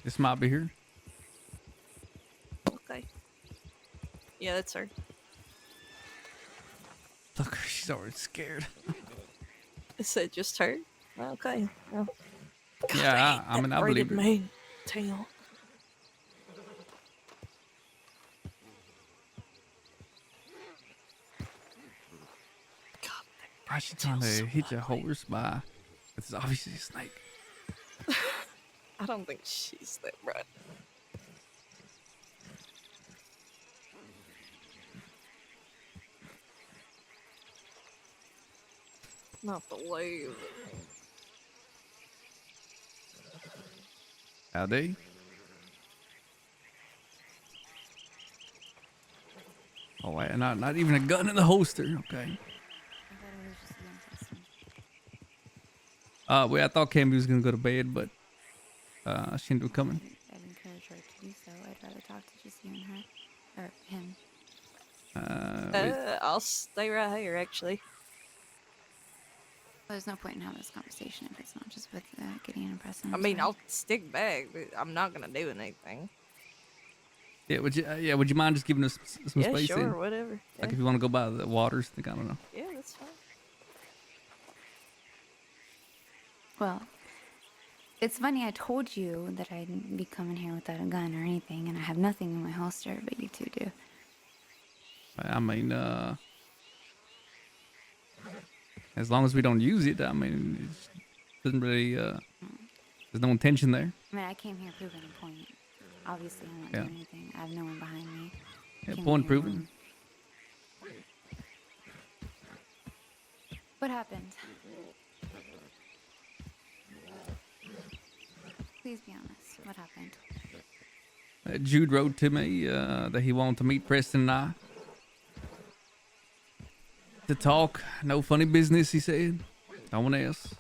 This might be her. Okay. Yeah, that's her. Look, she's already scared. Is it just her? Okay. Well, God, Yeah, I that mean, I braided believe it. mane tail. God, Why is she trying to hit your horse by? It's obviously a snake. I don't think she's that bright. Not believe it. Howdy. Oh wait, not even a gun in the holster. Okay. I thought it was just you and Preston. Well, I thought Cammy was gonna go to bed, but she ended up coming. I'd encourage her to do so. I'd rather talk to just you and her. Or him. I'll stay right here, actually. There's no point in having this conversation if it's not just with Gideon and Preston. I mean, I'll stick back, but I'm not gonna do anything. Yeah, would you mind just giving us some Yeah, space? sure, Then? whatever. Like Yeah. if you want to go by the waters, I don't know. Yeah, that's fine. Well, it's funny. I told you that I'd be coming here without a gun or anything, and I have nothing in my holster, but you two do. I mean, as long as we don't use it, I mean, it doesn't really. There's no intention there. I mean, I came here proving a point. Obviously, I'm not doing anything. I have no one behind me. Yeah, Came point here proven. alone. What happened? Please be honest. What happened? Jude wrote to me that he wanted to meet Preston and I to talk. No funny business, he said. No one else.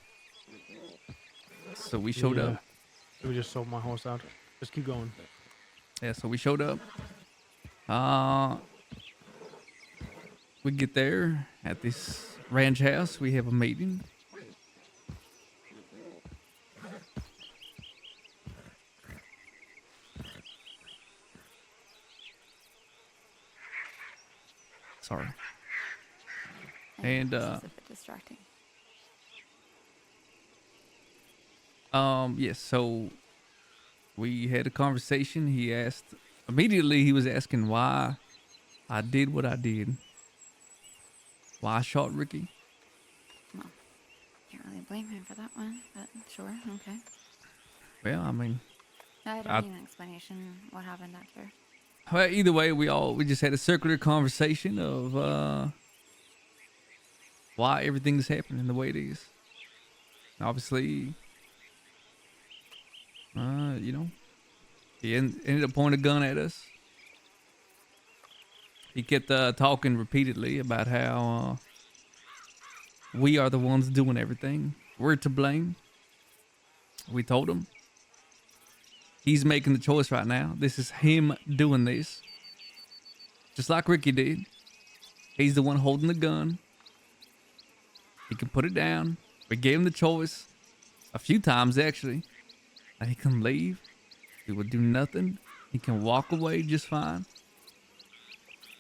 So we showed up. We just sold my horse out. Just keep going. Yeah, so we showed up. We get there at this ranch house. We have a meeting. Sorry. And This is a bit distracting. yes, so we had a conversation. He asked immediately, he was asking why I did what I did. Why I shot Ricky. Well, can't really blame him for that one, but sure, okay. Well, I mean, I don't need an explanation. What happened after? well, either way, we just had a circular conversation of why everything's happening the way it is. Obviously, you know, he ended up pointing a gun at us. He kept talking repeatedly about how we are the ones doing everything. We're to blame. We told him. He's making the choice right now. This is him doing this. Just like Ricky did. He's the one holding the gun. He can put it down. We gave him the choice a few times, actually. That he can leave. He would do nothing. He can walk away just fine.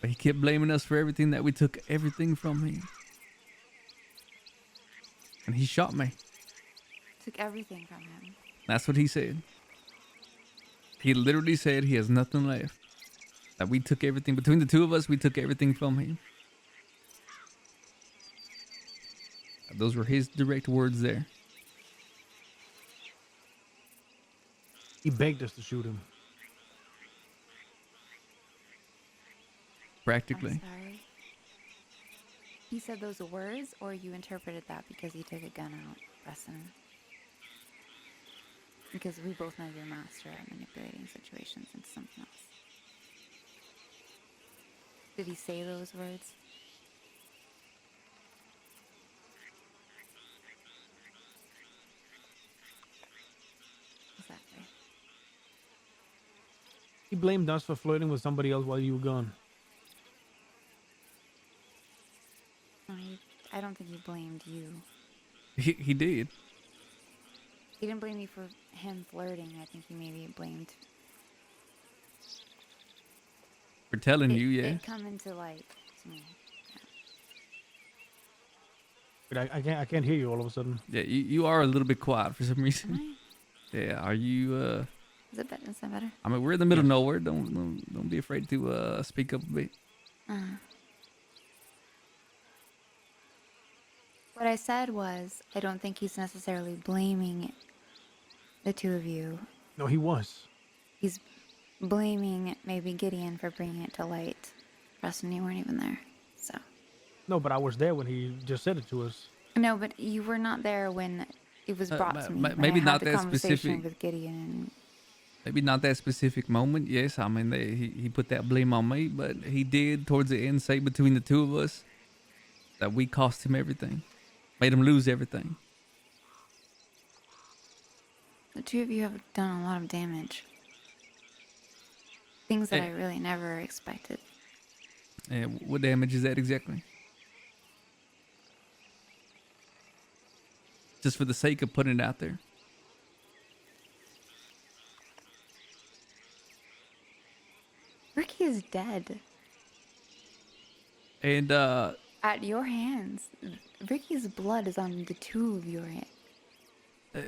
But he kept blaming us for everything, that we took everything from him. And he shot me. Took everything from him. That's what he said. He literally said he has nothing left. That we took everything. Between the two of us, we took everything from him. Those were his direct words there. He begged us to shoot him. Practically. I'm sorry. He said those words, or you interpreted that because he took a gun out, Preston? Because we both know you're a master at manipulating situations into something else. Did he say those words? Exactly. He blamed us for flirting with somebody else while you were gone. No, I don't think he blamed you. He did. He didn't blame you for him flirting. I think he maybe blamed For telling it, you, yeah. it coming to light to me. But I can't hear you all of a sudden. Yeah, you are a little bit quiet for some Am reason. I? Yeah, are you? Is it better? Is that better? I mean, we're in the middle of nowhere. Don't be afraid to speak up a bit. What I said was, I don't think he's necessarily blaming the two of you. No, he was. He's blaming maybe Gideon for bringing it to light. Preston, you weren't even there, so. No, but I was there when he just said it to us. No, but you were not there when it was brought to me. when maybe I had not the that conversation specific. with Gideon. Maybe not that specific moment. Yes, I mean he put that blame on me, but he did towards the end say between the two of us that we cost him everything, made him lose everything. The two of you have done a lot of damage. Things that Hey. I really never expected. And what damage is that exactly? Just for the sake of putting it out there. Ricky is dead. And At your hands. Ricky's blood is on the two of your hands.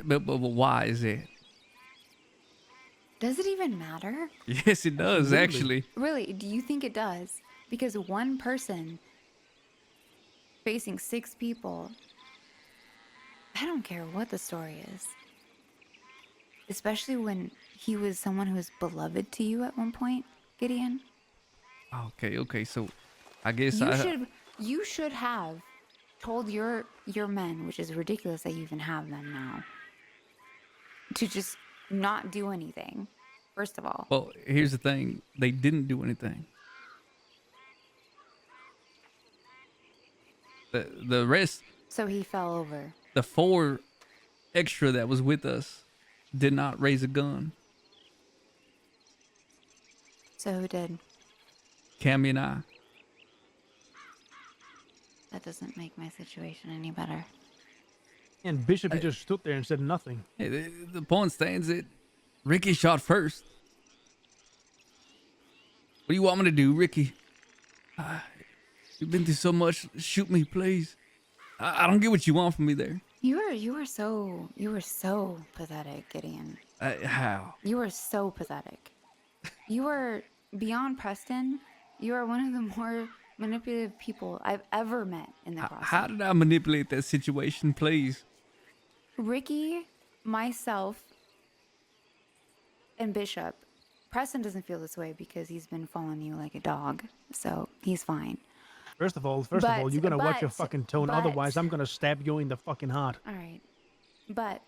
but why is it? Does it even matter? Yes, it does Absolutely. actually. Really, do you think it does? Because one person facing 6 people, I don't care what the story is. Especially when he was someone who was beloved to you at one point, Gideon. Okay. So, I guess You should have told your men, which is ridiculous that you even have them now, to just not do anything. First of all. Well, here's the thing: they didn't do anything. The rest, So he fell over. the 4 extra that was with us, did not raise a gun. So who did? Cammy and I. That doesn't make my situation any better. And Bishop, he just stood there and said nothing. Hey, the point stands that Ricky shot first. What do you want me to do, Ricky? You've been through so much. Shoot me, please. I don't get what you want from me there. You were so pathetic, Gideon. How? You were so pathetic. You were beyond Preston. You are one of the more manipulative people I've ever met in the process. How did I manipulate that situation, please? Ricky, myself, and Bishop. Preston doesn't feel this way because he's been following you like a dog, so he's fine. First of all, But- you're gonna watch your but- fucking tone. but- Otherwise, I'm gonna stab you in the fucking heart. All right, but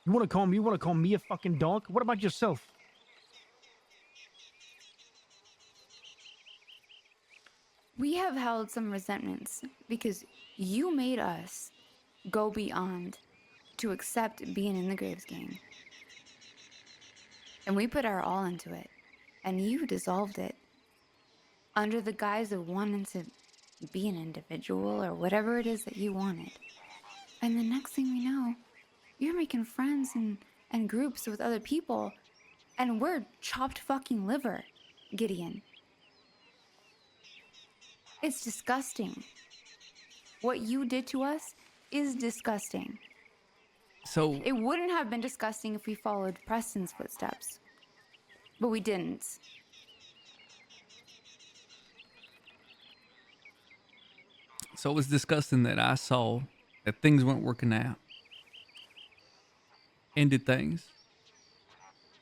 You wanna call me a fucking dog? What about yourself? we have held some resentments because you made us go beyond to accept being in the Graves gang. And we put our all into it. And you dissolved it under the guise of wanting to be an individual or whatever it is that you wanted. And the next thing we know, you're making friends and groups with other people. And we're chopped fucking liver, Gideon. It's disgusting. What you did to us is disgusting. So, It wouldn't have been disgusting if we followed Preston's footsteps. But we didn't. it was disgusting that I saw that things weren't working out. Ended things.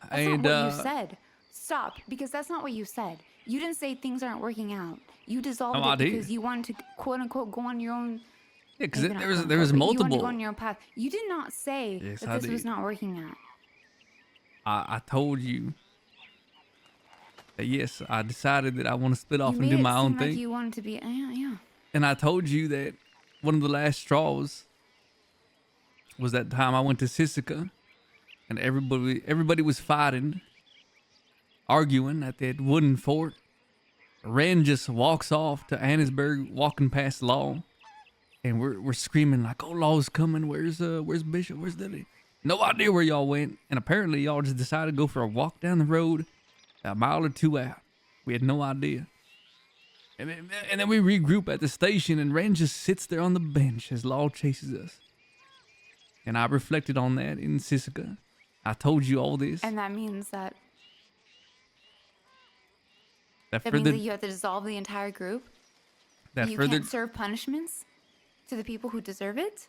That's not what you said. Stop, because that's not what you said. You didn't say things aren't working out. You dissolved I it did. because you wanted to quote unquote go on your own. Yeah, because maybe not there was quote, there was unquote, but You wanted to go multiple. on your own path. You did not say Yes, that I this was did. not working out. I told you that yes, I decided that I want to split off You and made do it my own seem like thing. you wanted to be. Yeah. And I told you that one of the last straws was that time I went to Sisika and everybody was fighting, arguing at that wooden fort Ren just walks off to Annisburg, walking past Law, and we're screaming like, "Oh, Law's coming! Where's Bishop? Where's Lily?" No idea where y'all went, and apparently y'all just decided to go for a walk down the road, a mile or two out. We had no idea. And then we regroup at the station, and Ren just sits there on the bench as Law chases us. And I reflected on that in Sisika. I told you all this. And that means that That means further, that you have to dissolve the entire group. that You further, can't serve punishments to the people who deserve it,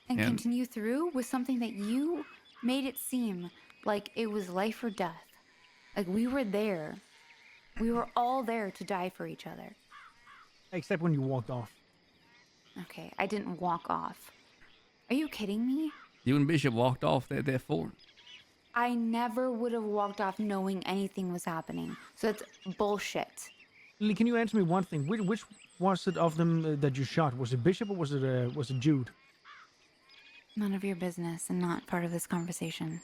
and Yeah. continue through with something that you made it seem like it was life or death. Like we were there. We were all there to die for each other. Except when you walked off. Okay, I didn't walk off. Are you kidding me? you and Bishop walked off that fort. I never would have walked off knowing anything was happening. So it's bullshit. Lily, can you answer me one thing? Which was it of them that you shot? Was it Bishop or was it Jude? None of your business and not part of this conversation.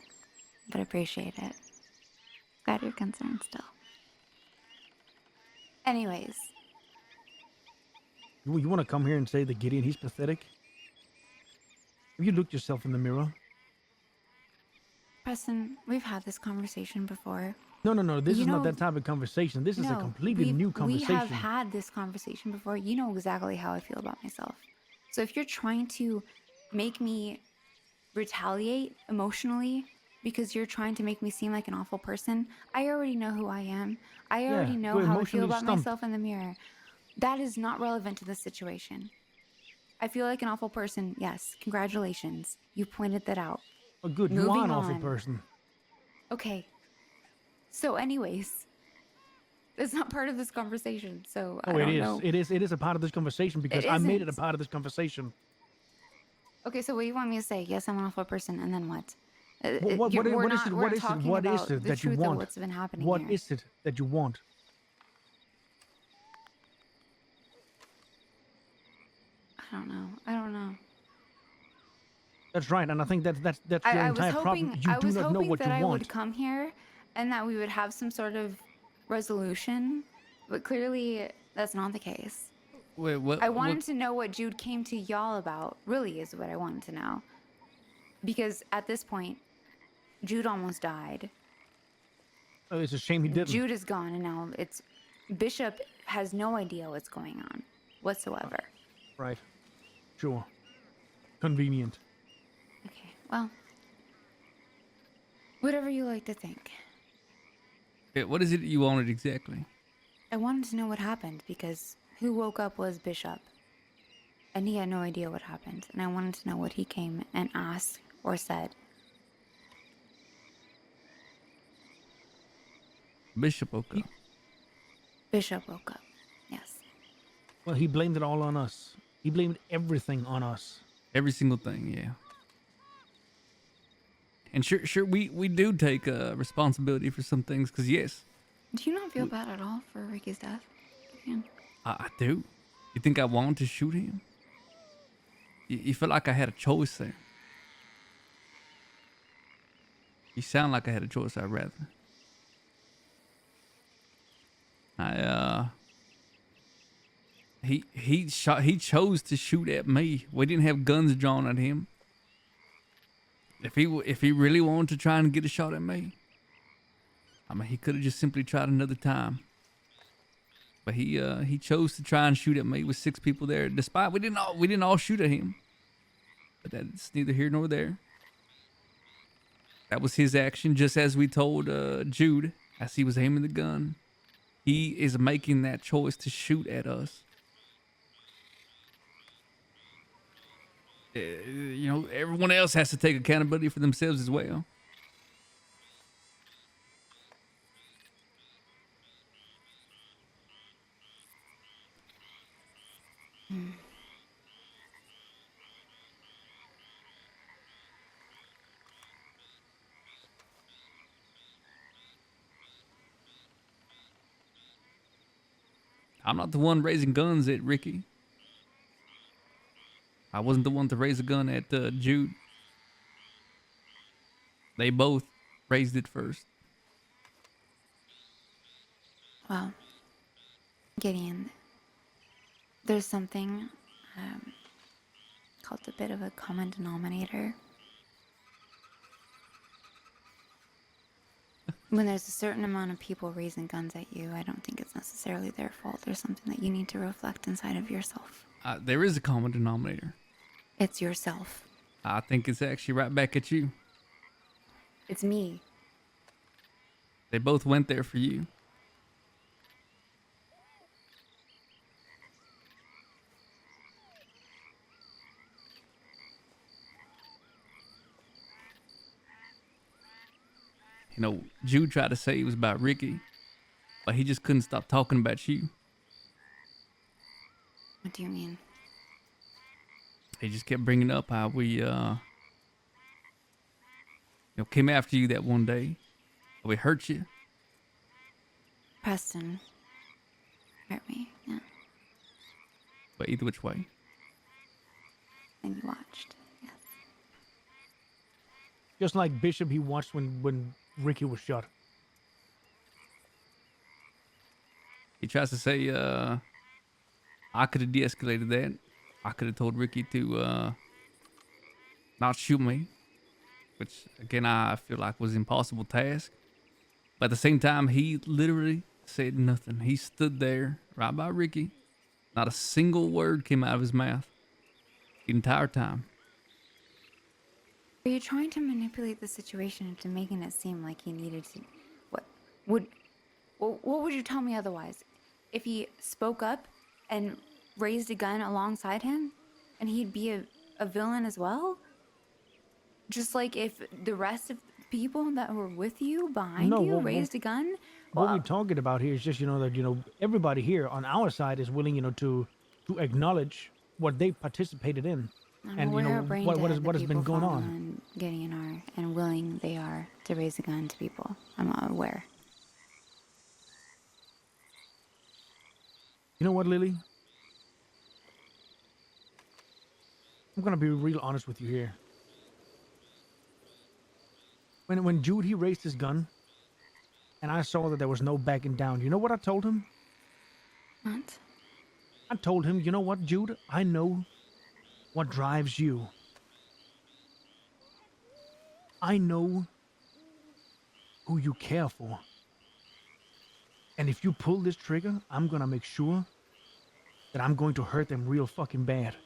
But appreciate it. Glad you're concerned still. Anyways, You want to come here and say that Gideon, he's pathetic? Have you looked yourself in the mirror? Preston, we've had this conversation before. No. This You is not know- that type of conversation. This is a No, completely new conversation. We have had this conversation before. You know exactly how I feel about myself. So if you're trying to make me retaliate emotionally because you're trying to make me seem like an awful person, I already know who I am. I already know you're how I feel emotionally about stumped. myself in the mirror. That is not relevant to this situation. I feel like an awful person. Yes, congratulations. You pointed that out. Oh, good. You are Moving an awful on. person. Okay. So anyways, it's not part of this conversation. So I Oh, it don't is. know. It is a part of this conversation because I made it a isn't. part of this conversation. Okay, so what do you want me to say? Yes, I'm an awful person, and then what? What is it? We're What not is it? talking What is about it the that you truth of want? what's been happening What here. is it that you want? I don't know. I don't know. That's right, and I think that's your I was entire hoping. problem. You I do was not know hoping what that you I want. would come here, and that we would have some sort of resolution, but clearly that's not the case. Wait, what? I wanted to know what Jude came to y'all about. Really, is what I wanted to know. Because at this point, Jude almost died. Oh, it's a shame he didn't. Jude is gone, and now it's Bishop has no idea what's going on whatsoever. Right. Sure. Convenient. Okay, well, whatever you like to think. What is it you wanted exactly? I wanted to know what happened because who woke up was Bishop, and he had no idea what happened, and I wanted to know what he came and asked or said. Bishop woke up. Bishop woke up. Yes. Well, he blamed it all on us. He blamed everything on us. Every single thing, yeah. And sure, we do take responsibility for some things, because yes, Do you not feel bad at all for Ricky's death? Gideon? I do. You think I wanted to shoot him? You feel like I had a choice there. You sound like I had a choice, I'd rather. He chose to shoot at me. We didn't have guns drawn at him. If he really wanted to try and get a shot at me, I mean, he could have just simply tried another time. But he chose to try and shoot at me with 6 people there. Despite we didn't all shoot at him. But that's neither here nor there. That was his action, just as we told Jude as he was aiming the gun. He is making that choice to shoot at us. You know, everyone else has to take accountability for themselves as well. I'm not the one raising guns at Ricky. I wasn't the one to raise a gun at Jude. They both raised it first. Well, Gideon, there's something called a bit of a common denominator. When there's a certain amount of people raising guns at you, I don't think it's necessarily their fault. There's something that you need to reflect inside of yourself. There is a common denominator. It's yourself. I think it's actually right back at you. It's me. They both went there for you. You know, Jude tried to say it was about Ricky, but he just couldn't stop talking about you. What do you mean? He just kept bringing up how we, came after you that one day. We hurt you. Preston hurt me, yeah. But either which way. And you watched, yes. Just like Bishop, he watched when Ricky was shot. He tries to say, I could have de-escalated that. I could have told Ricky to not shoot me, which again I feel like was an impossible task. But at the same time, he literally said nothing. He stood there right by Ricky. Not a single word came out of his mouth the entire time. Are you trying to manipulate the situation into making it seem like he needed to? What would you tell me otherwise? If he spoke up and raised a gun alongside him, and he'd be a villain as well? Just like if the rest of the people that were with you, behind you, raised a gun? What we're talking about here is just, that, everybody here on our side is willing, to acknowledge what they participated in. I'm aware What has been going on. And Gideon are, and willing they are to raise a gun to people. I'm not aware. You know what, Lily? I'm gonna be real honest with you here. When Jude, he raised his gun, and I saw that there was no backing down, you know what I told him? What? I told him, you know what, Jude? I know what drives you. I know who you care for. And if you pull this trigger, I'm gonna make sure that I'm going to hurt them real fucking bad.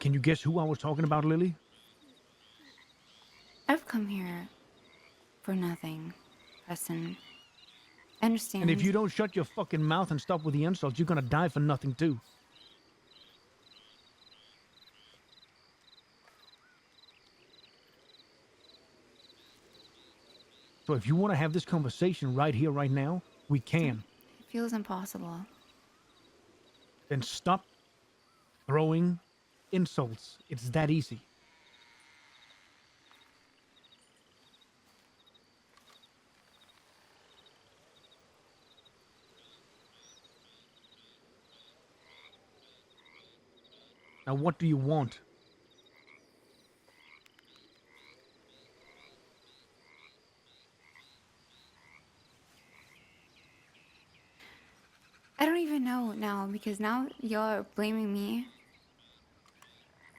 Can you guess who I was talking about, Lily? I've come here for nothing, Preston. I understand. And if you don't shut your fucking mouth and stop with the insults, you're gonna die for nothing too. So if you want to have this conversation right here, right now, we can. It feels impossible. Then stop throwing insults. It's that easy. Now, what do you want? I don't even know now, because now y'all are blaming me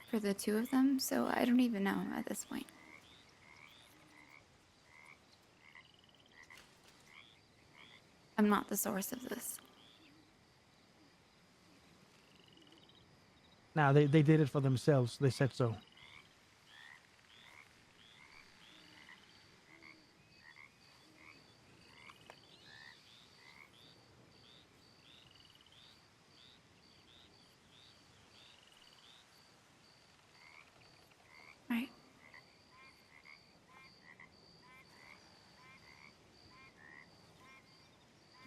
for the two of them, so I don't even know at this point. I'm not the source of this. Now, they did it for themselves. They said so. Right.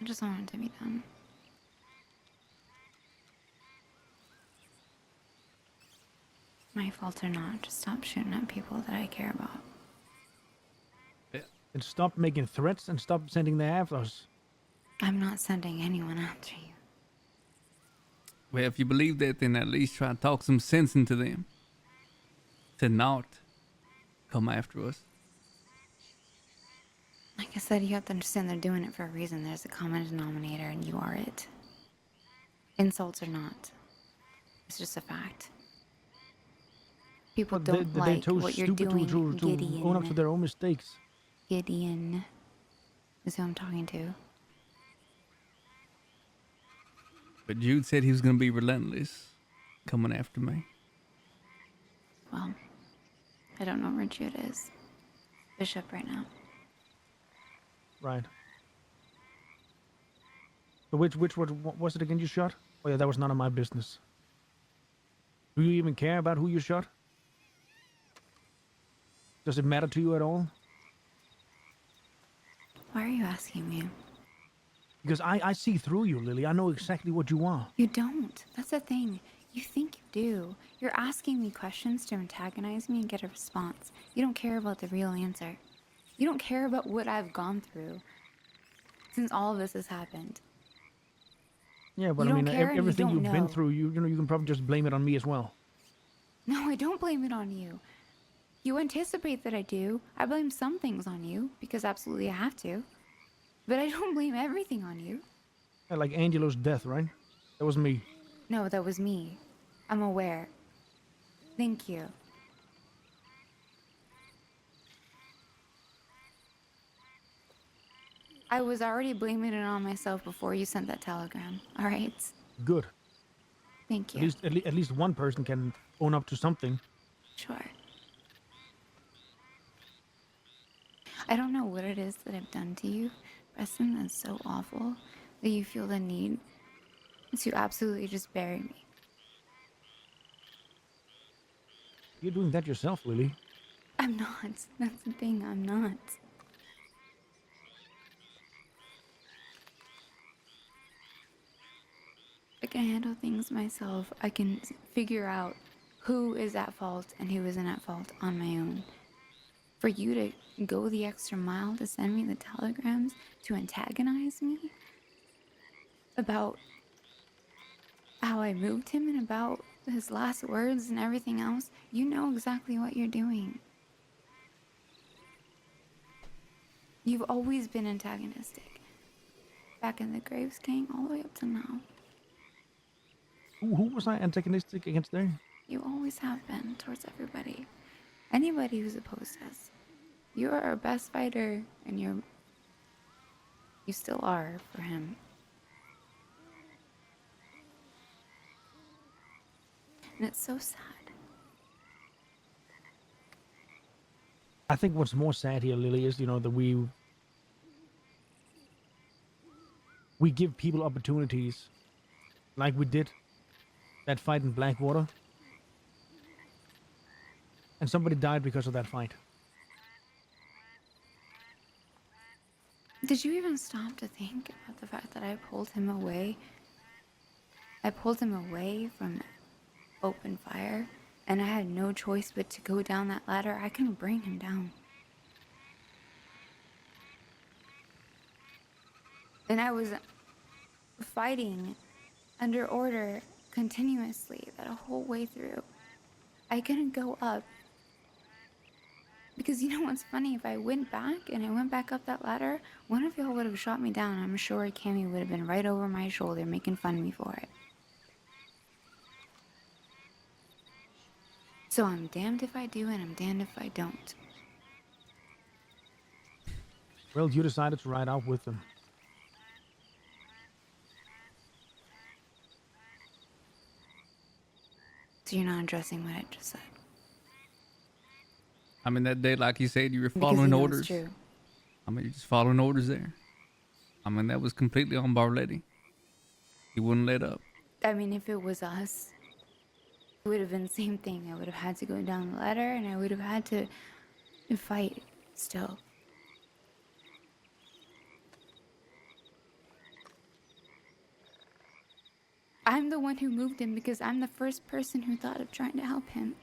I just want it to be done. My fault or not, just stop shooting at people that I care about. And stop making threats and stop sending the afros. I'm not sending anyone after you. Well, if you believe that, then at least try to talk some sense into them. To not come after us. Like I said, you have to understand they're doing it for a reason. There's a common denominator, and you are it. Insults or not. It's just a fact. People But don't they're like too what you're stupid doing, to own up to their own mistakes. Gideon is who I'm talking to. But Jude said he was going to be relentless coming after me. Well, I don't know where Jude is. Bishop right now. Right. So which what was it again you shot? Oh yeah, that was none of my business. Do you even care about who you shot? Does it matter to you at all? Why are you asking me? Because I see through you, Lily. I know exactly what you are. You don't. That's the thing. You think you do. You're asking me questions to antagonize me and get a response. You don't care about the real answer. You don't care about what I've gone through since all of this has happened. Yeah, but You I mean, don't care and you everything don't you've been know. through, you know, you can probably just blame it on me as well. No, I don't blame it on you. You anticipate that I do. I blame some things on you because absolutely I have to. But I don't blame everything on you. Yeah, like Angelo's death, right? That was me. No, that was me. I'm aware. Thank you. I was already blaming it on myself before you sent that telegram. All right? Good. Thank At you. least one person can own up to something. Sure. I don't know what it is that I've done to you, Preston, that's so awful that you feel the need to absolutely just bury me. You're doing that yourself, Lily. I'm not. That's the thing, I'm not. I can handle things myself. I can figure out who is at fault and who isn't at fault on my own. For you to go the extra mile to send me the telegrams to antagonize me about how I moved him and about his last words and everything else, you know exactly what you're doing. You've always been antagonistic. Back in the Graves gang all the way up to now. Who was I antagonistic against there? You always have been towards everybody. Anybody who's opposed us. You are our best fighter and you still are for him. And it's so sad. I think what's more sad here, Lily, is, you know, that we give people opportunities, like we did that fight in Blackwater, and somebody died because of that fight. Did you even stop to think about the fact that I pulled him away? I pulled him away from open fire, and I had no choice but to go down that ladder. I couldn't bring him down. And I was fighting under order continuously that whole way through. I couldn't go up. Because you know what's funny? If I went back and I went back up that ladder, one of y'all would have shot me down. I'm sure Cammy would have been right over my shoulder making fun of me for it. So I'm damned if I do and I'm damned if I don't. Well, you decided to ride out with them. So you're not addressing what I just said. I mean, that day, like you said, you were Because following you know orders. it's true. I mean, you're just following orders there. I mean, that was completely on Barletti. He wouldn't let up. I mean, if it was us, it would have been the same thing. I would have had to go down the ladder and I would have had to fight still. I'm the one who moved him because I'm the first person who thought of trying to help him.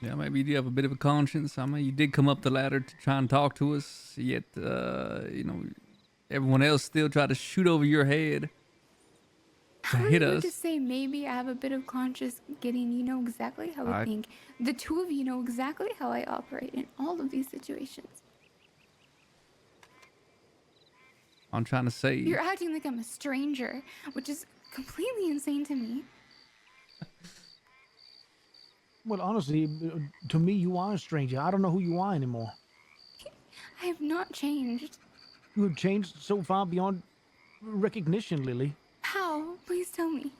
Yeah, maybe you do have a bit of a conscience. I mean, you did come up the ladder to try and talk to us, yet, you know, everyone else still tried to shoot over your head. How are hit you us. to say maybe I have a bit of conscious Gideon? You know exactly how I think. The two of you know exactly how I operate in all of these situations. I'm trying to say. You're acting like I'm a stranger, which is completely insane to me. Well, honestly, to me, you are a stranger. I don't know who you are anymore. I have not changed. You have changed so far beyond recognition, Lily. How? Please tell me.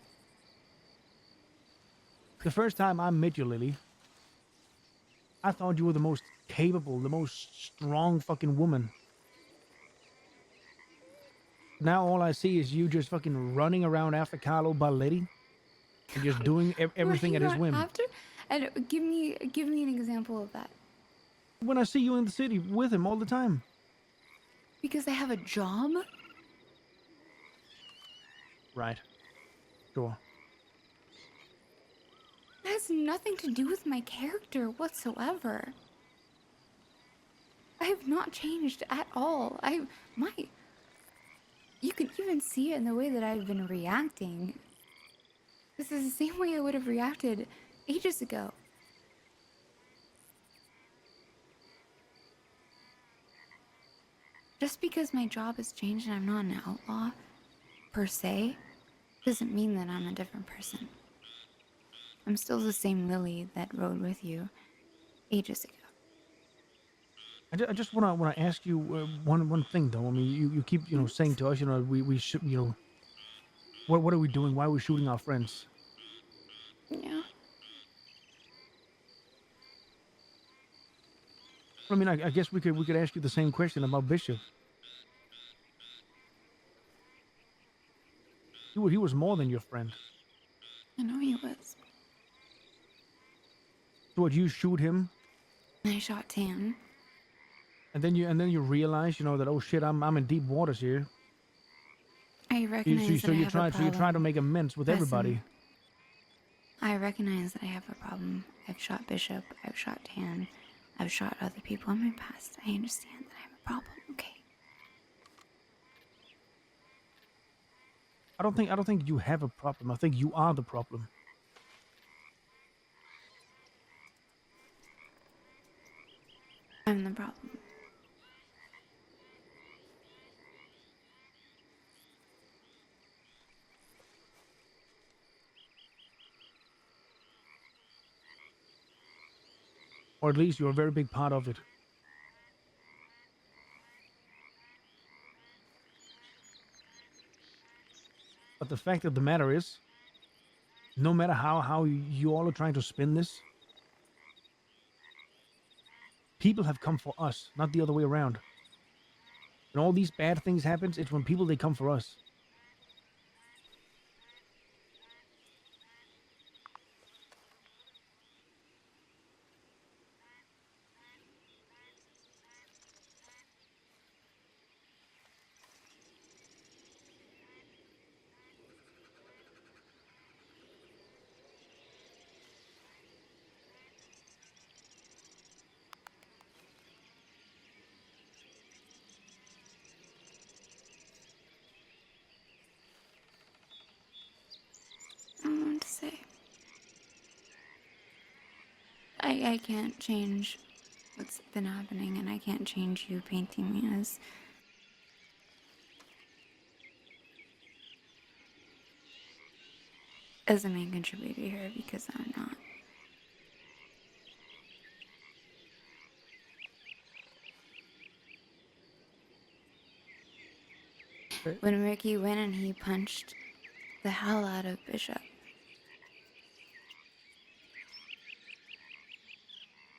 The first time I met you, Lily, I thought you were the most capable, the most strong fucking woman. Now all I see is you just fucking running around after Carlo Balletti and just doing everything at his Running whim. around after? And give me an example of that. When I see you in the city with him all the time. Because I have a job? Right. Sure. It has nothing to do with my character whatsoever. I have not changed at all. You can even see it in the way that I've been reacting. This is the same way I would have reacted ages ago. Just because my job has changed and I'm not an outlaw, per se, doesn't mean that I'm a different person. I'm still the same Lily that rode with you ages ago. I just wanna ask you one thing though. I mean, you keep saying to us, we should, what are we doing? Why are we shooting our friends? Yeah. I mean, I guess we could ask you the same question about Bishop. He was more than your friend. I know he was. So what, you shoot him, I shot Tan. and then you realize, that, oh shit, I'm in deep waters here. I recognize So that I you have try a problem. so you try to make amends with everybody. Listen, I recognize that I have a problem. I've shot Bishop. I've shot Tan. I've shot other people in my past. I understand that I have a problem. Okay. I don't think you have a problem. I think you are the problem. I'm the problem. Or at least you're a very big part of it. But the fact of the matter is, no matter how you all are trying to spin this, people have come for us, not the other way around. When all these bad things happen, it's when people, they come for us. I don't know what to say. I can't change what's been happening, and I can't change you painting me as a main contributor here, because I'm not. When Ricky went and he punched the hell out of Bishop,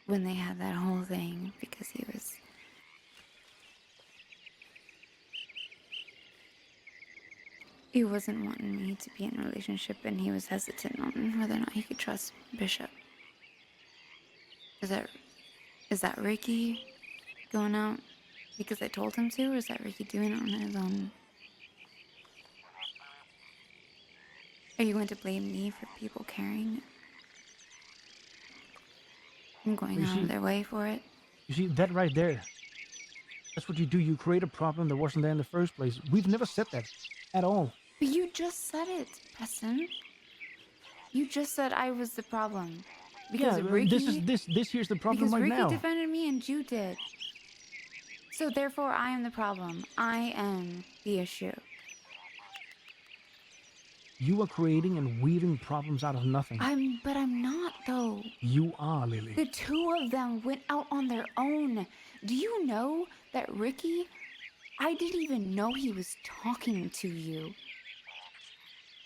when they had that whole thing, because he wasn't wanting me to be in a relationship, and he was hesitant on whether or not he could trust Bishop. Is that Ricky going out because I told him to, or is that Ricky doing it on his own? Are you going to blame me for people caring and going out of their way for it? You see, that right there, that's what you do. You create a problem that wasn't there in the first place. We've never said that at all. But you just said it, Preston. You just said I was the problem. Because Ricky... this here's the problem because right Ricky now. defended me and Jude did. So therefore, I am the problem. I am the issue. You are creating and weaving problems out of nothing. But I'm not, though. You are, Lily. The two of them went out on their own. Do you know that Ricky... I didn't even know he was talking to you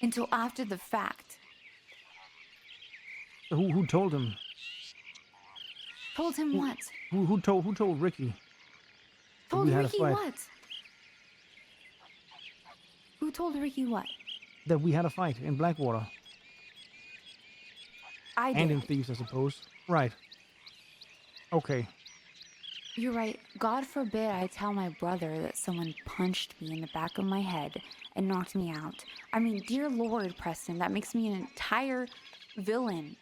until after the fact. Who told him? Told him what? Who told Ricky? Told we had a Ricky fight? what? Who told Ricky what? That we had a fight in Blackwater. I did. And in Thieves, I suppose. Right. Okay. You're right. God forbid I tell my brother that someone punched me in the back of my head and knocked me out. I mean, dear Lord, Preston, that makes me an entire villain.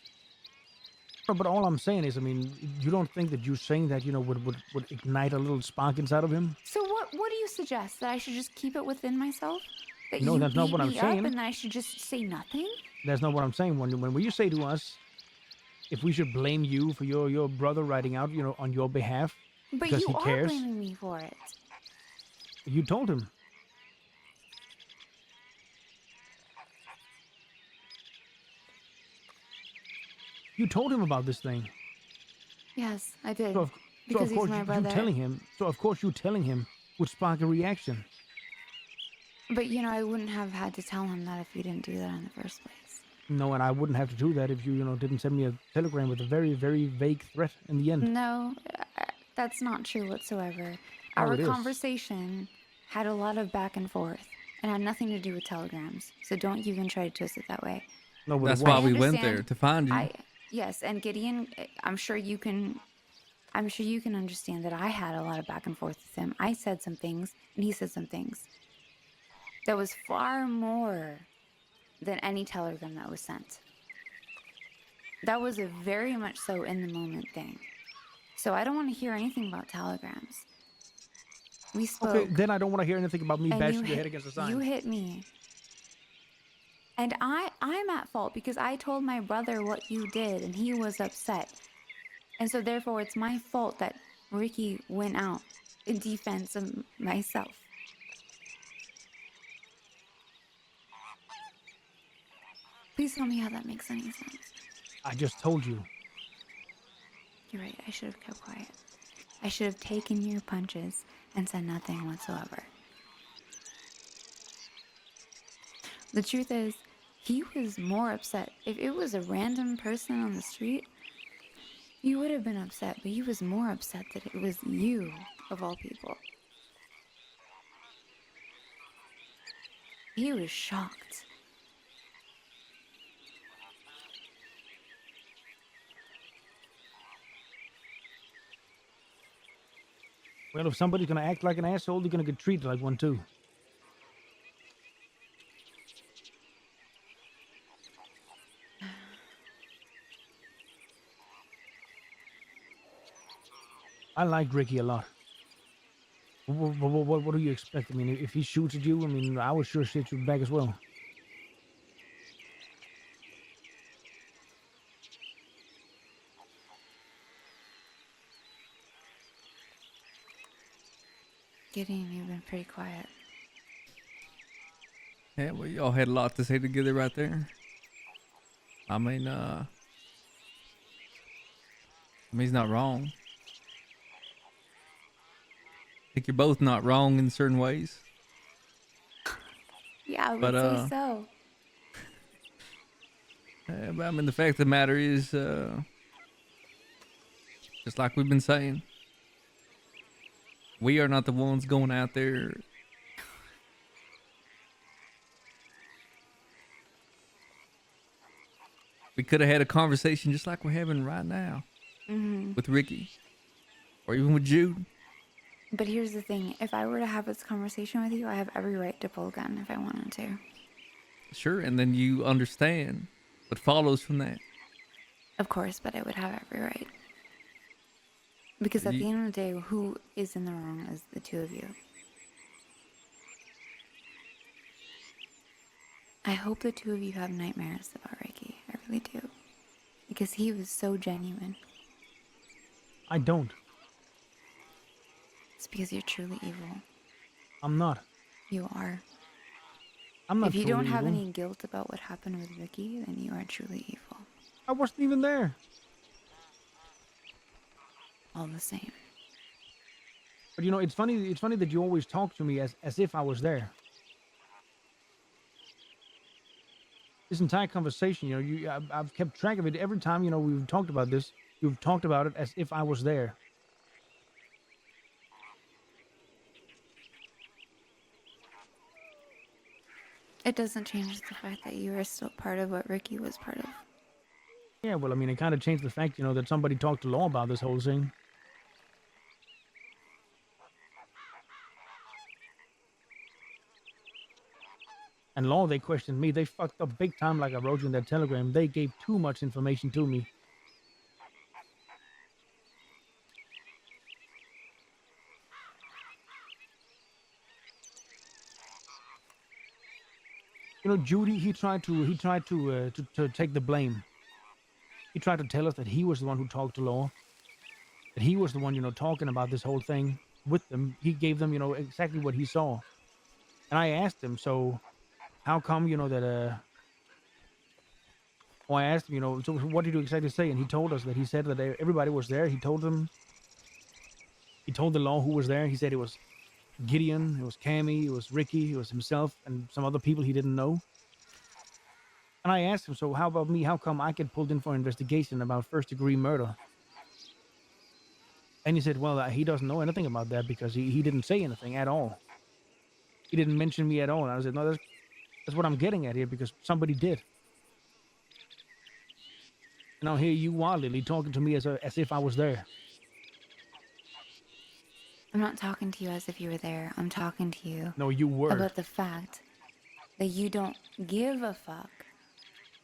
No, but all I'm saying is, I mean, you don't think that you saying that, you know, would ignite a little spark inside of him? So what do you suggest? That I should just keep it within myself? That No, you that's not beat what I'm me saying. up and that I should just say nothing? That's not what I'm saying. When you say to us, if we should blame you for your brother writing out, you know, on your behalf, But because you he are cares, blaming me for it. you told him. You told him about this thing. Yes, I did. So because of course he's my you brother. telling him. So of course you telling him would spark a reaction. But you know, I wouldn't have had to tell him that if you didn't do that in the first place. No, and I wouldn't have to do that if you know, didn't send me a telegram with a very, very vague threat in the end. No, that's not true whatsoever. Oh, Our it is. conversation had a lot of back and forth and had nothing to do with telegrams. So don't even try to twist it that way. No, but That's it why was. we went understand. there, to find you. Yes, and Gideon, I'm sure you can understand that I had a lot of back and forth with him. I said some things and he said some things. That was far more than any telegram that was sent. That was a very much so in the moment thing. So I don't want to hear anything about telegrams. We spoke. Okay, then I don't want to hear anything about me and bashing your head against the sign. You hit me. And I'm at fault because I told my brother what you did and he was upset. And so therefore it's my fault that Ricky went out in defense of myself. Please tell me how that makes any sense. I just told you. You're right, I should have kept quiet. I should have taken your punches and said nothing whatsoever. The truth is, he was more upset. If it was a random person on the street, you would have been upset, but he was more upset that it was you, of all people. He was shocked. Well, if somebody's gonna act like an asshole, they're gonna get treated like one too. I like Ricky a lot. What do you expect? I mean, if he shoots at you, I mean, I would sure shoot you back as well. Gideon, you've been pretty quiet. Yeah, well, y'all had a lot to say together right there. I mean, he's not wrong. I think you're both not wrong in certain ways. Yeah, I would But, say so. But I mean, the fact of the matter is, just like we've been saying, we are not the ones going out there. We could have had a conversation just like we're having right now with Ricky, or even with Jude. But here's the thing. If I were to have this conversation with you, I have every right to pull a gun if I wanted to. Sure, and then you understand what follows from that. Of course, but I would have every right. Because at the end of the day, who is in the wrong is the two of you. I hope the two of you have nightmares about Ricky. I really do. Because he was so genuine. I don't. It's because you're truly evil. I'm not. You are. I'm not If you truly don't have evil. any guilt about what happened with Ricky, then you are truly evil. I wasn't even there. All the same. But you know, it's funny. It's funny that you always talk to me as if I was there. This entire conversation, you know, I've kept track of it. Every time, you know, we've talked about this, you've talked about it as if I was there. It doesn't change the fact that you are still part of what Ricky was part of. Yeah, well, I mean, it kind of changed the fact, you know, that somebody talked to Law about this whole thing. And Law, they questioned me. They fucked up big time, like I wrote you in that telegram. They gave too much information to me. You know, Judy, he tried to take the blame. He tried to tell us that he was the one who talked to Law, that he was the one, you know, talking about this whole thing with them. He gave them, you know, exactly what he saw. And I asked him, so how come, you know, that, well, I asked him, you know, so what did you exactly say? And he told us that he said that everybody was there. He told them, he told the Law who was there. He said it was Gideon, it was Cammy, it was Ricky, it was himself, and some other people he didn't know. And I asked him, so how about me? How come I get pulled in for investigation about first-degree murder? And he said, well, he doesn't know anything about that because he didn't say anything at all. He didn't mention me at all. And I said, no, that's what I'm getting at here, because somebody did. And now here you are, Lily, talking to me as if I was there. I'm not talking to you as if you were there. I'm talking to you No, you were. about the fact that you don't give a fuck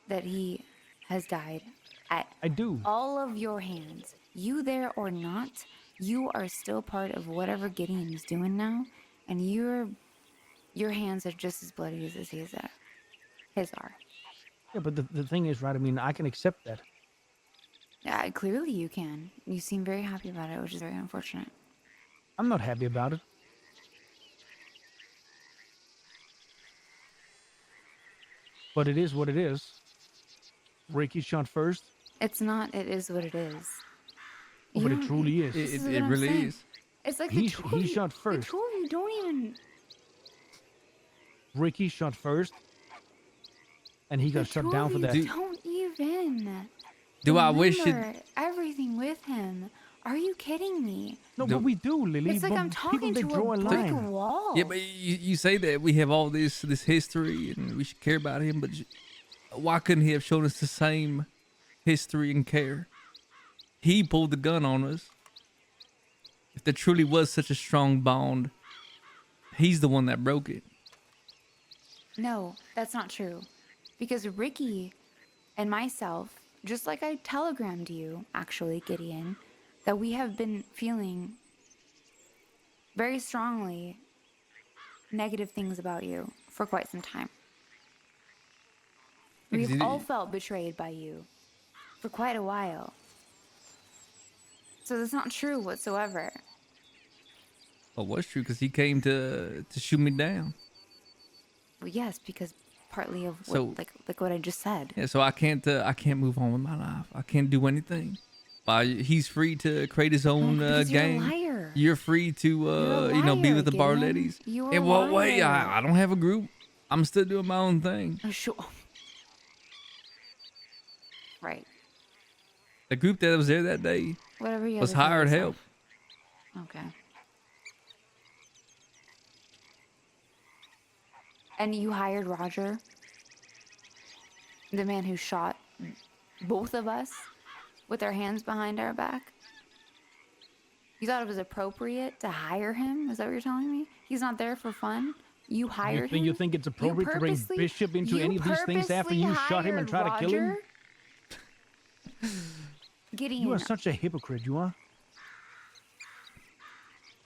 that he has died at I do. all of your hands. You there or not, you are still part of whatever Gideon is doing now, and your hands are just as bloody as his are. Yeah, but the thing is, right, I mean, I can accept that. Yeah, clearly you can. You seem very happy about it, which is very unfortunate. I'm not happy about it. But it is what it is. Ricky shot first. It's not, it is what it is. Oh, but it truly is. This is It what I'm really saying. is. It's like He the two of you- shot first. The two of you don't even... Ricky shot first. And he got shut down for that. Don't even. Do I wish it? remember everything with him. Are you kidding me? No, Do- but we do, Lily. It's like but I'm talking people, they to draw a a brick line. wall. Yeah, but you say that we have all this history and we should care about him, but why couldn't he have shown us the same history and care? He pulled the gun on us. If there truly was such a strong bond, he's the one that broke it. No, that's not true. Because Ricky and myself, just like I telegrammed you, actually, Gideon, that we have been feeling very strongly negative things about you for quite some time. Because We've you- all felt betrayed by you for quite a while. So that's not true whatsoever. Well, what's true? Because he came to shoot me down. Well, yes, because partly of what, So- like what I just said. Yeah, so I can't move on with my life. I can't do anything. He's free to create his own because you're a gang. liar. You're free to You're a be liar, with the Gideon. Barlettis. You're In a what way? liar. I don't have a group. I'm still doing my own thing. Oh, sure. Right. The group that was there that day Whatever you was have to say hired yourself. help. Okay. And you hired Roger, the man who shot both of us with our hands behind our back? You thought it was appropriate to hire him? Is that what you're telling me? He's not there for fun? You hired him? You think it's appropriate to bring purposely- Bishop into you any of these things after you purposely shot him and hired tried to kill him? Roger? Gideon, You are such a hypocrite, you are.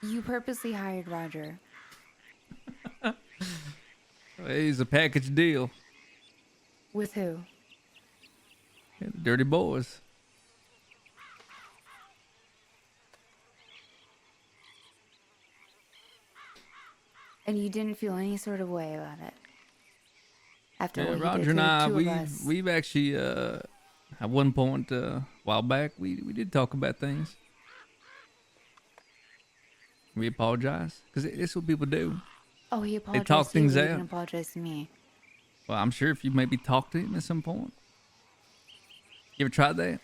you purposely hired Roger. It's a package deal. With who? Yeah, the dirty boys. And you didn't feel any sort of way about it? After Yeah, what he Roger did to and the I, two of us? we've actually at one point a while back we did talk about things. We apologize because it's what people do. Oh, he They talk apologized to you, things but he out. didn't apologize to me. Well, I'm sure if you maybe talked to him at some point. You ever tried that?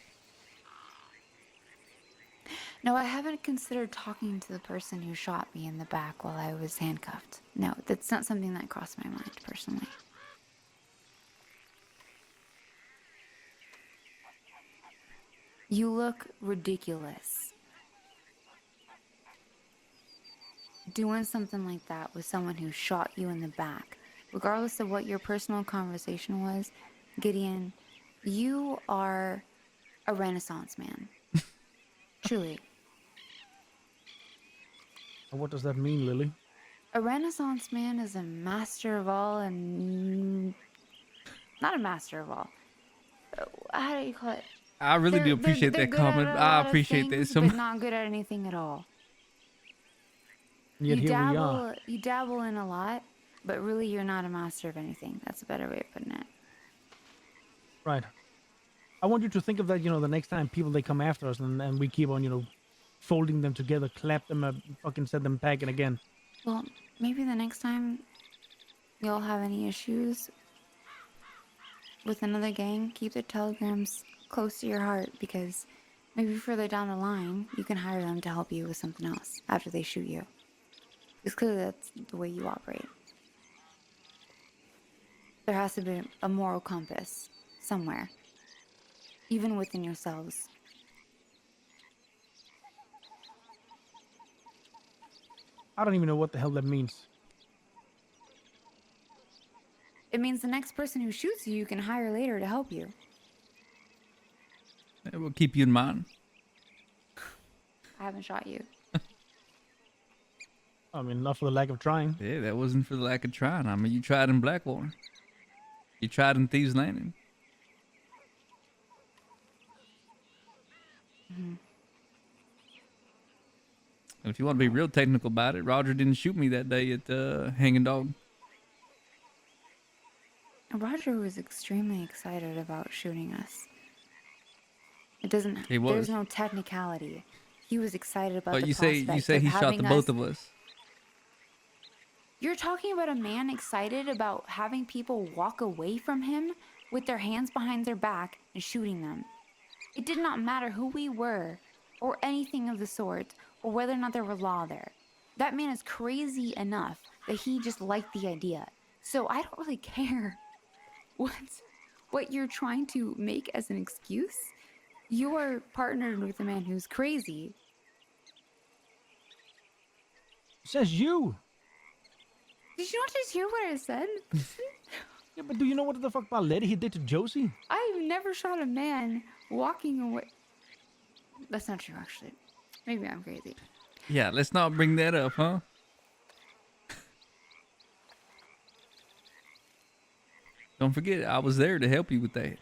No, I haven't considered talking to the person who shot me in the back while I was handcuffed. No, that's not something that crossed my mind personally. You look ridiculous. Doing something like that with someone who shot you in the back, regardless of what your personal conversation was, Gideon, you are a Renaissance man. Truly. What does that mean, Lily? A Renaissance man is a master of all and not a master of all. How do you call it? I really do appreciate They're that good at comment. a I lot of appreciate that things, so but much. not good at anything at all. Yet You here we are. dabble in a lot, but really you're not a master of anything. That's a better way of putting it. Right. I want you to think of that, the next time people they come after us and we keep on, folding them together, clap them up, fucking set them packing again. Well, maybe the next time you'll have any issues with another gang, keep their telegrams close to your heart, because maybe further down the line, you can hire them to help you with something else after they shoot you. Because clearly that's the way you operate. There has to be a moral compass somewhere, even within yourselves. I don't even know what the hell that means. It means the next person who shoots you, you can hire later to help you. It will keep you in mind. I haven't shot you. I mean, not for the lack of trying. Yeah, that wasn't for the lack of trying. I mean, you tried in Blackwater. You tried in Thieves Landing. Mm-hmm. And if you want to be real technical about it, Roger didn't shoot me that day at Hanging Dog. Roger was extremely excited about shooting us. It doesn't. He was. There's no technicality. He was excited about But the you say prospect he of shot the having both us. of us. You're talking about a man excited about having people walk away from him with their hands behind their back and shooting them. It did not matter who we were or anything of the sort, or whether or not there were law there. That man is crazy enough that he just liked the idea. So I don't really care what you're trying to make as an excuse. You are partnered with a man who's crazy. Says you. Did you not just hear what I said? Yeah, but do you know what the fuck ballet he did to Josie? I've never shot a man walking away. That's not true, actually. Maybe I'm crazy. Yeah, let's not bring that up, huh? Don't forget, I was there to help you with that.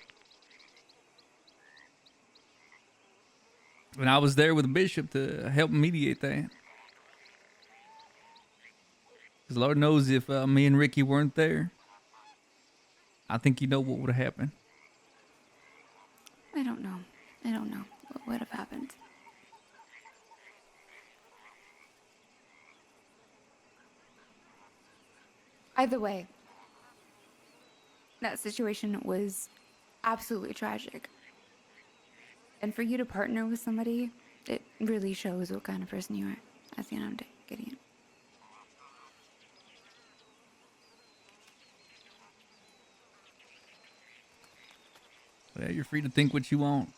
And I was there with the bishop to help mediate that. Because Lord knows if me and Ricky weren't there, I think you know what would have happened. I don't know. I don't know what would have happened. Either way, that situation was absolutely tragic. And for you to partner with somebody, it really shows what kind of person you are at the end of the day, Gideon. Yeah, you're free to think what you want.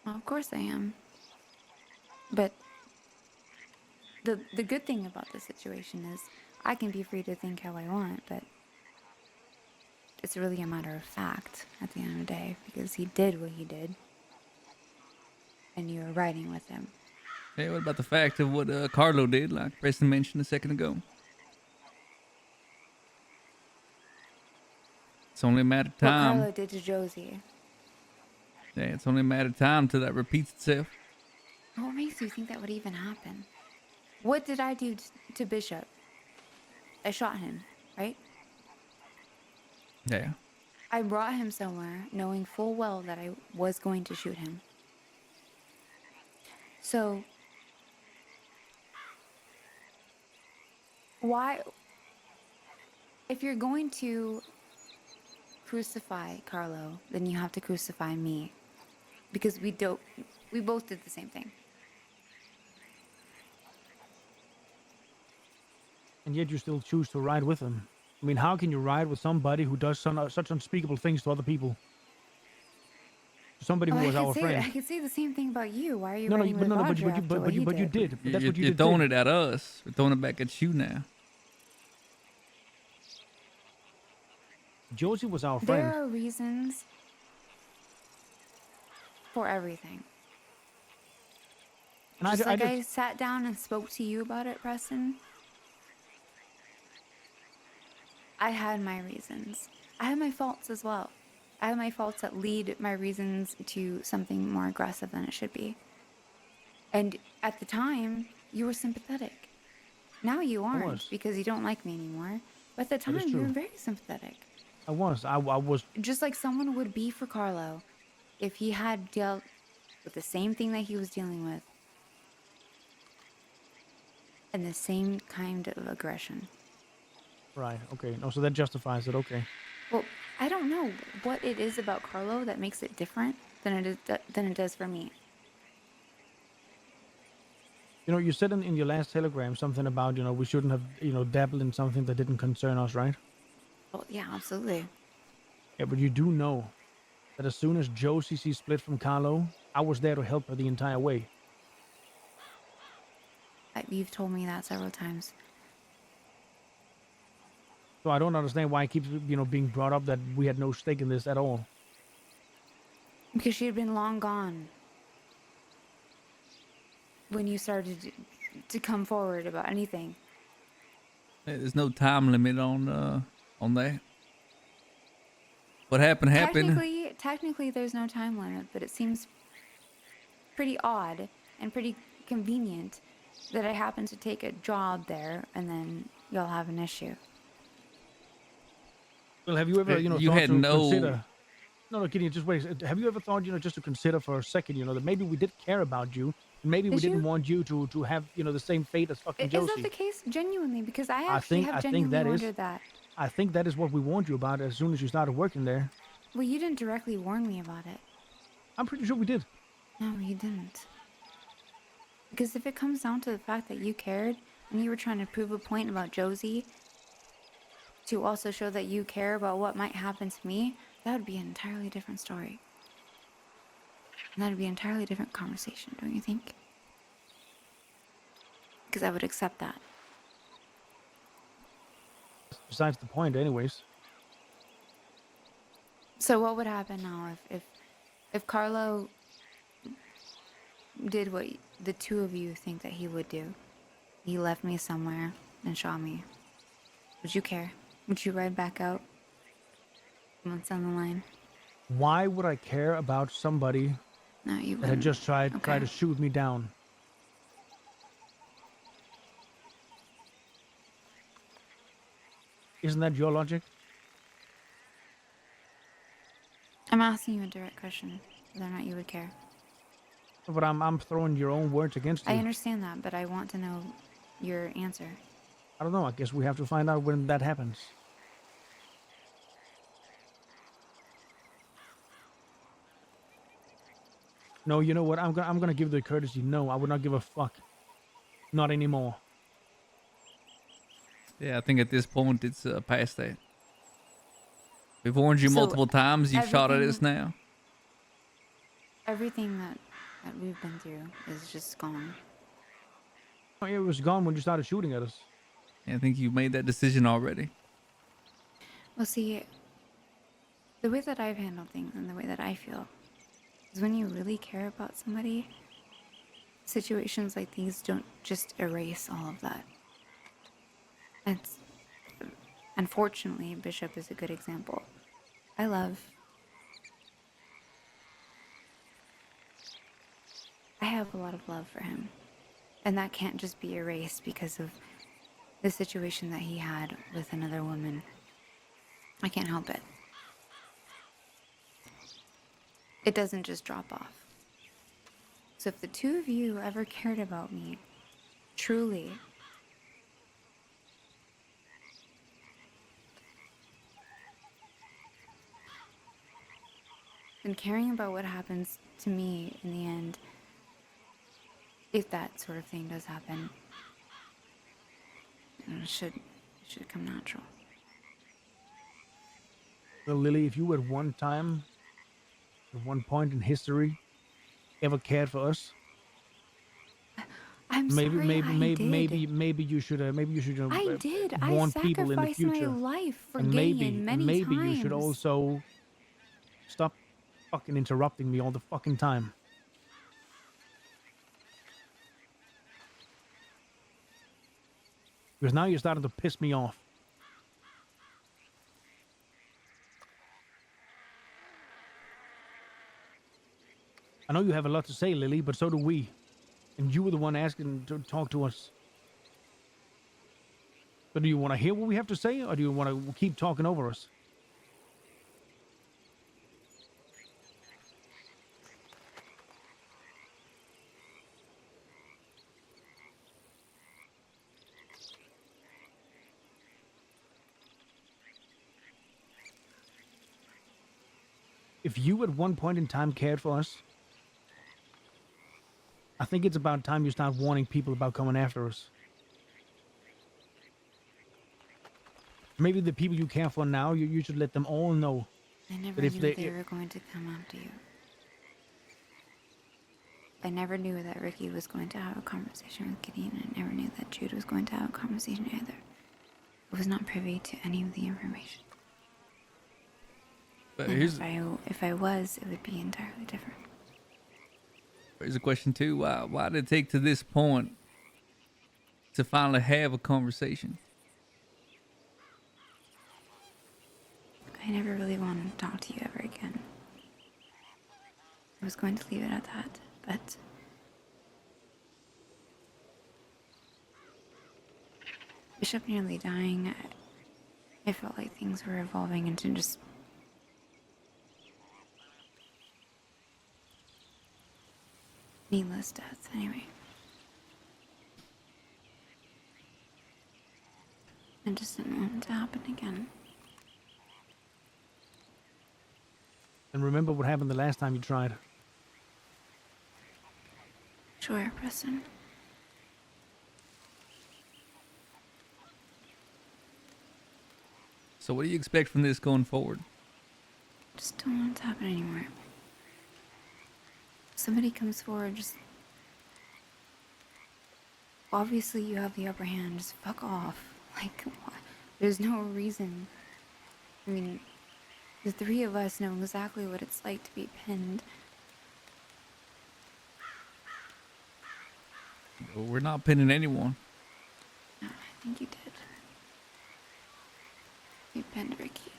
Well, of course I am. But the good thing about this situation is I can be free to think how I want, but it's really a matter of fact at the end of the day, because he did what he did. And you were riding with him. Hey, what about the fact of what Carlo did, like Preston mentioned a second ago? It's only a matter of What time. Carlo did to Josie. Yeah, it's only a matter of time till that repeats itself. What makes you think that would even happen? What did I do to Bishop? I shot him, right? Yeah. I brought him somewhere knowing full well that I was going to shoot him. So, why, if you're going to crucify Carlo, then you have to crucify me. Because we both did the same thing. And yet you still choose to ride with him. I mean, how can you ride with somebody who does such unspeakable things to other people? Somebody who was our friend. I could say the same thing about you. Why are you No, riding with Roger after what he but you did? did. But that's what you You're did. throwing it at us. We're throwing it back at you now. Josie was our friend. There are reasons for everything. And Just like I just, sat down and spoke to you about it, Preston. I had my reasons. I had my faults as well. I have my faults that lead my reasons to something more aggressive than it should be. And at the time, you were sympathetic. Now you aren't because you don't like me anymore. But at the time, you were very sympathetic. I was. Just like someone would be for Carlo if he had dealt with the same thing that he was dealing with. And the same kind of aggression. Right, okay. No, so that justifies it, okay. Well, I don't know what it is about Carlo that makes it different than it does for me. You know, you said in your last telegram something about, we shouldn't have, dabbled in something that didn't concern us, right? Oh, yeah, absolutely. Yeah, but you do know that as soon as Josie split from Carlo, I was there to help her the entire way. You've told me that several times. So I don't understand why it keeps, being brought up that we had no stake in this at all. Because she had been long gone when you started to come forward about anything. There's no time limit on that. What happened happened. Technically, there's no time limit, but it seems pretty odd and pretty convenient that I happen to take a job there and then y'all have an issue. Well, have you ever, You thought had to no- consider... No, Gideon, just wait. Have you ever thought, just to consider for a second, that maybe we did care about you, and maybe we Did didn't you? want you to have, the same fate as fucking Is Josie? that the case? Genuinely, because I I actually think have that genuinely is. wondered that. I think that is what we warned you about as soon as you started working there. Well, you didn't directly warn me about it. I'm pretty sure we did. No, you didn't. Because if it comes down to the fact that you cared and you were trying to prove a point about Josie to also show that you care about what might happen to me, that would be an entirely different story. And that would be an entirely different conversation, don't you think? Because I would accept that. Besides the point, anyways. So what would happen now if Carlo did what the two of you think that he would do? He left me somewhere and shot me. Would you care? Would you ride back out? Months down the line? Why would I care about somebody No, you that wouldn't. had just tried Okay. to shoot me down? Isn't that your logic? I'm asking you a direct question, whether or not you would care. But I'm throwing your own words against you. I understand that, but I want to know your answer. I don't know. I guess we have to find out when that happens. No, you know what? I'm gonna give the courtesy. No, I would not give a fuck. Not anymore. Yeah, I think at this point it's past that. We've warned you So multiple times. You've shot at us everything- now. Everything that we've been through is just gone. Oh, yeah, it was gone when you started shooting at us. I think you made that decision already. Well, see, the way that I've handled things and the way that I feel is when you really care about somebody, situations like these don't just erase all of that. It's, unfortunately, Bishop is a good example. I love. I have a lot of love for him. And that can't just be erased because of the situation that he had with another woman. I can't help it. It doesn't just drop off. So if the two of you ever cared about me, truly, then caring about what happens to me in the end, if that sort of thing does happen, it should come natural. Well, Lily, if you at one time, at one point in history, ever cared for us, I'm maybe, sorry, maybe, I maybe, did. maybe you should, I did. I warn people in the sacrificed my future. life for And Gideon many maybe times. you should also stop fucking interrupting me all the fucking time. Because now you're starting to piss me off. I know you have a lot to say, Lily, but so do we. And you were the one asking to talk to us. So do you want to hear what we have to say, or do you want to keep talking over us? If you at one point in time cared for us, I think it's about time you start warning people about coming after us. Maybe the people you care for now, you should let them all know. I never But if knew they were going to come after you. I never knew that Ricky was going to have a conversation with Gideon. I never knew that Jude was going to have a conversation either. I was not privy to any of the information. But And here's if I was, it would be entirely different. a question too. Why did it take to this point to finally have a conversation? I never really wanted to talk to you ever again. I was going to leave it at that, but Bishop nearly dying, I felt like things were evolving into just needless deaths anyway. I just didn't want it to happen again. And remember what happened the last time you tried. Sure, Preston. So what do you expect from this going forward? Just don't want it to happen anymore. If somebody comes forward, just obviously you have the upper hand. Just fuck off. Like, what? There's no reason. I mean, the three of us know exactly what it's like to be pinned. We're not pinning anyone. No, I think you did. You pinned Ricky.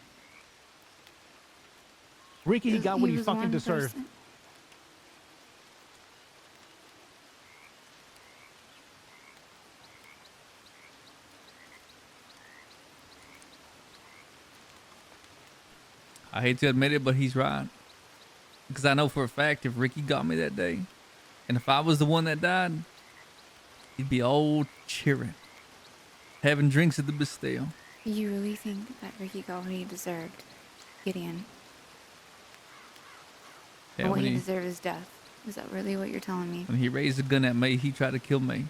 Ricky, he got what he was fucking one deserved. person. I hate to admit it, but he's right. Because I know for a fact if Ricky got me that day, and if I was the one that died, he'd be all cheering, having drinks at the Bastille. You really think that Ricky got what he deserved, Gideon? Yeah, Or what when he he, deserved is death? Is that really what you're telling me? when he raised a gun at me, he tried to kill me.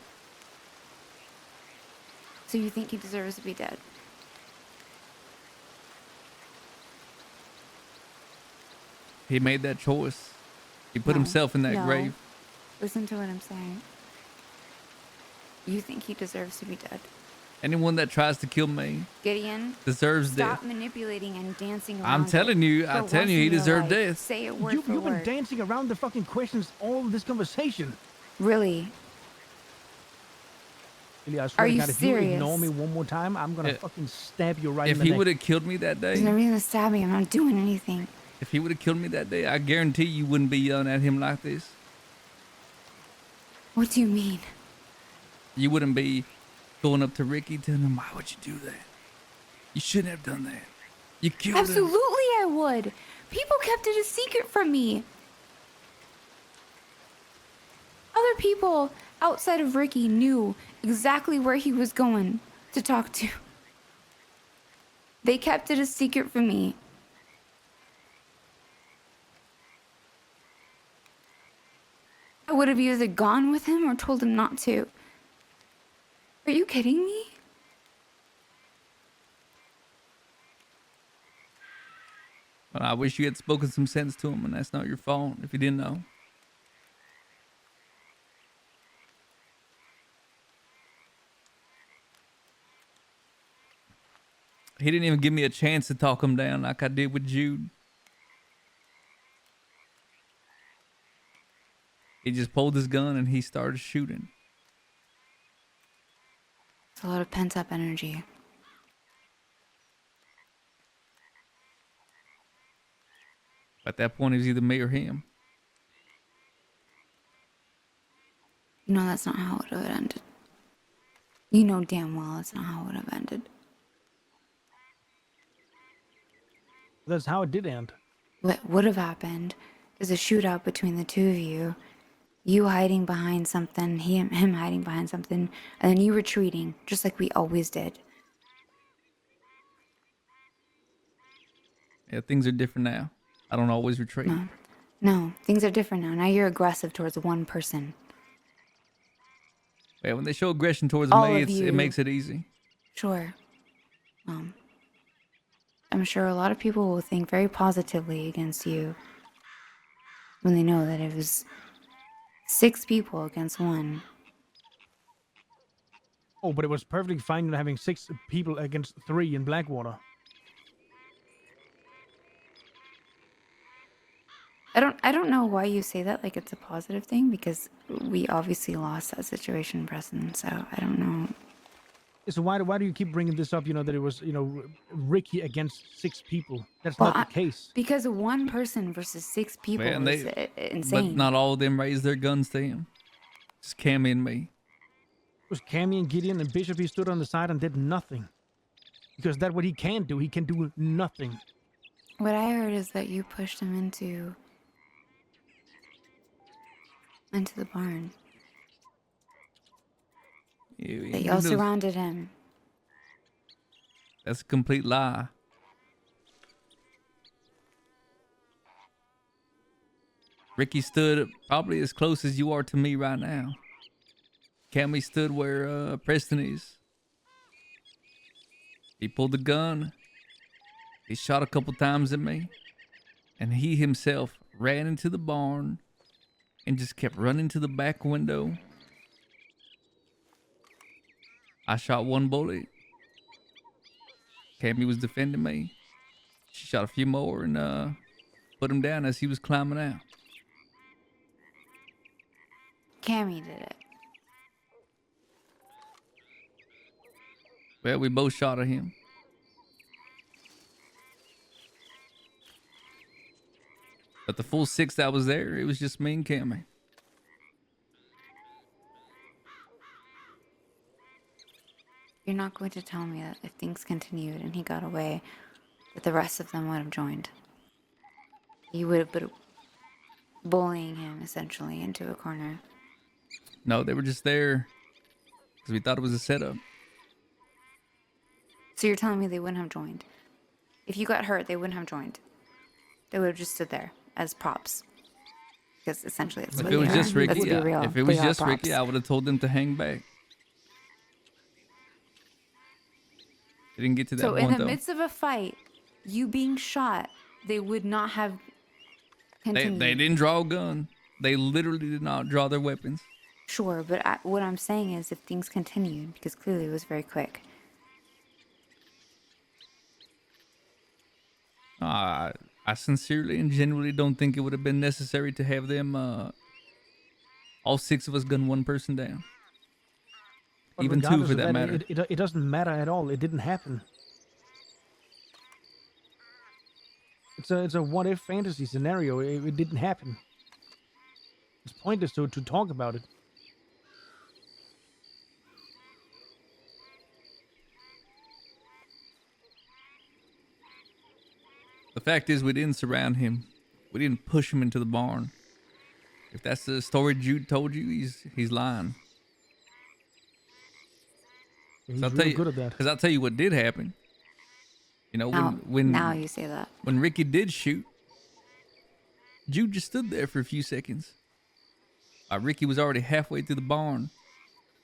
So you think he deserves to be dead? He made that choice. He put No, himself in that no. grave. Listen to what I'm saying. You think he deserves to be dead? Anyone that tries to kill me Gideon, deserves stop death. manipulating and dancing around I'm telling it. you, For I'm telling once you, in he your deserved life. death. Say it word You've for been word. dancing around the fucking questions all of this conversation. Really? Billy, I swear to you God, if you ignore me serious? one more time, I'm gonna Yeah. fucking stab you right in If the he neck. would have killed me that There's no day, reason to stab me. I'm not doing anything. if he would have killed me that day, I guarantee you wouldn't be yelling at him like this. What do you mean? You wouldn't be going up to Ricky telling him, why would you do that? You shouldn't have done that. You killed him. Absolutely, I would. People kept it a secret from me. Other people outside of Ricky knew exactly where he was going to talk to. They kept it a secret from me. I would have either gone with him or told him not to. Are you kidding me? But I wish you had spoken some sense to him, and that's not your fault if you didn't know. He didn't even give me a chance to talk him down like I did with Jude. He just pulled his gun and he started shooting. It's a lot of pent up energy. At that point, it was either me or him. You know that's not how it would have ended. You know damn well that's not how it would have ended. That's how it did end. What would have happened is a shootout between the two of you. You hiding behind something, him hiding behind something, and then you retreating, just like we always did. Yeah, things are different now. I don't always retreat. No, things are different now. Now you're aggressive towards one person. Yeah, when they show aggression towards All me, of it you. makes it easy. Sure. I'm sure a lot of people will think very positively against you when they know that it was 6 people against 1. Oh, but it was perfectly fine having 6 people against 3 in Blackwater. I don't know why you say that like it's a positive thing, because we obviously lost that situation, Preston, so I don't know. So why do you keep bringing this up? You know that it was Ricky against 6 people. That's Well, not the case. Because 1 person versus 6 people Man, is but insane. not all of them raised their guns to him. Just Cammy and me. It was Cammy and Gideon and Bishop. He stood on the side and did nothing. Because that's what he can do. He can do nothing. What I heard is that you pushed him into the barn. That y'all surrounded him. That's a complete lie. Ricky stood probably as close as you are to me right now. Cammy stood where Preston is. He pulled the gun. He shot a couple times at me. And he himself ran into the barn and just kept running to the back window. I shot 1 bullet. Cammy was defending me. She shot a few more and put him down as he was climbing out. Cammy did it. Well, we both shot at him. But the full 6 that was there, it was just me and Cammy. You're not going to tell me that if things continued and he got away, that the rest of them would have joined. You would have been bullying him, essentially, into a corner. No, they were just there because we thought it was a setup. So you're telling me they wouldn't have joined? If you got hurt, they wouldn't have joined. They would have just stood there as props. Because essentially that's If what it was they just are. Ricky, Let's be real. if it was They are just Ricky, props. I would have told them to hang back. They didn't get to that So point, in the though. midst of a fight, you being shot, they would not have continued. They didn't draw a gun. They literally did not draw their weapons. Sure, but what I'm saying is if things continued, because clearly it was very quick. I sincerely and genuinely don't think it would have been necessary to have them, all 6 of us gun 1 person down. But Even two regardless for of that matter. it doesn't matter at all. It didn't happen. It's a what if fantasy scenario. It didn't happen. It's pointless to talk about it. The fact is, we didn't surround him. We didn't push him into the barn. If that's the story Jude told you, he's lying. He's I'll real tell you, good at that. because I'll tell you what did happen. You know, Now you say that. when Ricky did shoot, Jude just stood there for a few seconds. Ricky was already halfway through the barn.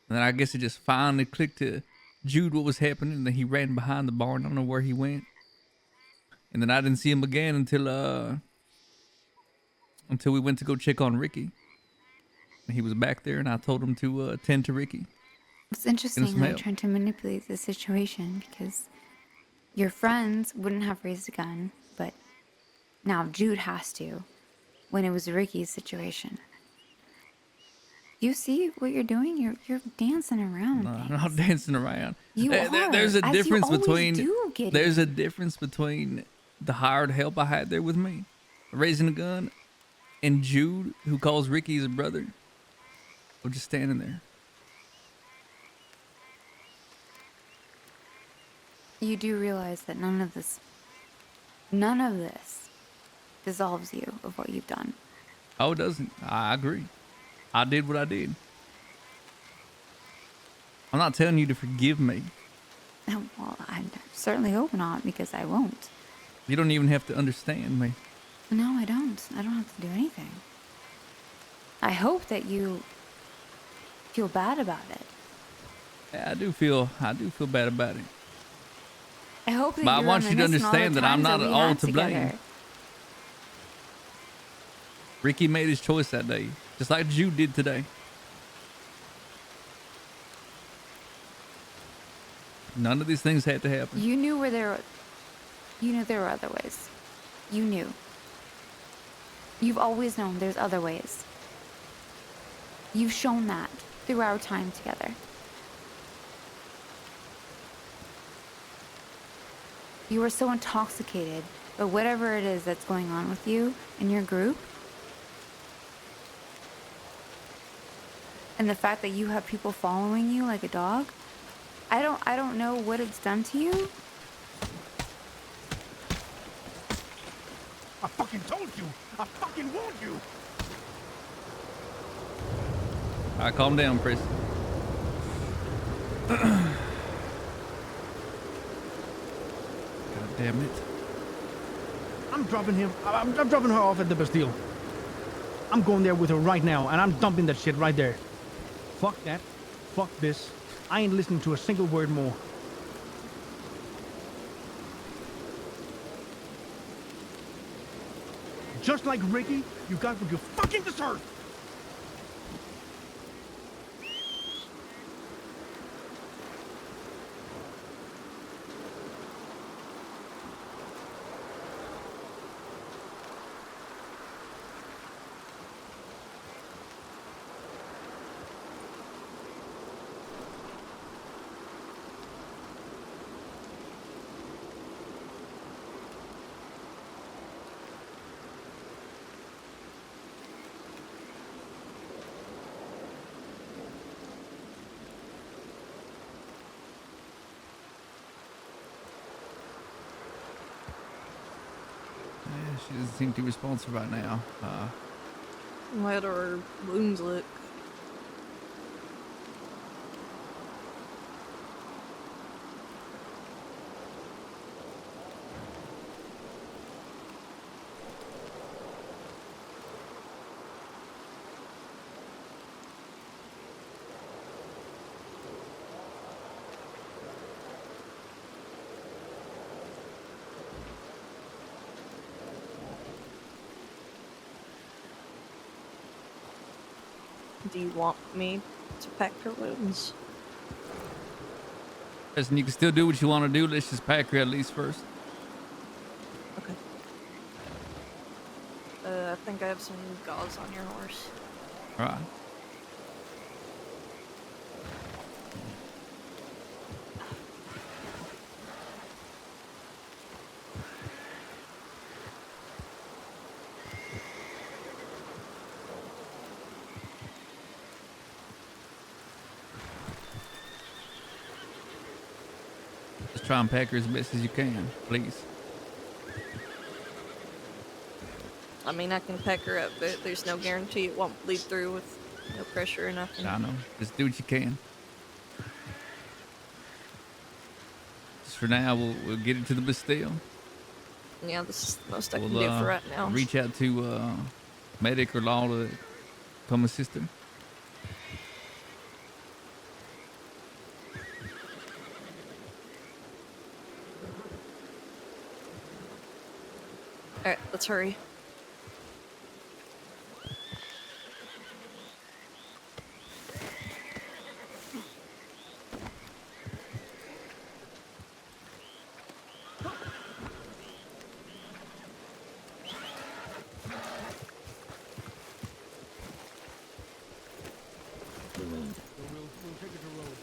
And then I guess it just finally clicked to Jude what was happening. And then he ran behind the barn. I don't know where he went. And then I didn't see him again until we went to go check on Ricky. And he was back there, and I told him to tend to Ricky. It's interesting some how you're help. trying to manipulate the situation because your friends wouldn't have raised a gun, but now Jude has to when it was Ricky's situation. You see what you're doing? You're dancing around. No, I'm things. not dancing around. You are, There's a as you difference always between do, Gideon. there's a difference between the hired help I had there with me, raising a gun, and Jude, who calls Ricky his brother, was just standing there. You do realize that none of this dissolves you of what you've done. Oh, it doesn't. I agree. I did what I did. I'm not telling you to forgive me. Well, I certainly hope not, because I won't. You don't even have to understand me. No, I don't. I don't have to do anything. I hope that you feel bad about it. Yeah, I do feel bad about it. I hope that But I you want you to reminiscent all the understand that I'm times not we all had to blame. together. Ricky made his choice that day, just like Jude did today. None of these things had to happen. You knew there were other ways. You knew. You've always known there's other ways. You've shown that through our time together. You were so intoxicated by whatever it is that's going on with you and your group. And the fact that you have people following you like a dog. I don't know what it's done to you. I fucking told you. I fucking warned you. All right, calm down, Preston. God damn it. I'm dropping him. I'm dropping her off at the Bastille. I'm going there with her right now, and I'm dumping that shit right there. Fuck that. Fuck this. I ain't listening to a single word more. Just like Ricky, you got what you fucking deserve. Yeah, she doesn't seem too responsive right now. How do her wounds look? Do you want me to pack her wounds? Preston, you can still do what you want to do. Let's just pack her at least first. Okay. I think I have some gauze on your horse. All right. try and pack her as best as you can, please. I mean, I can pack her up, but there's no guarantee it won't bleed through with no pressure or nothing. I know. Just do what you can. Just for now, we'll get it to the Bastille. Yeah, this is the most I can We'll do for right now. reach out to medic or law to come assist her. Alright, let's hurry. We'll take it to road.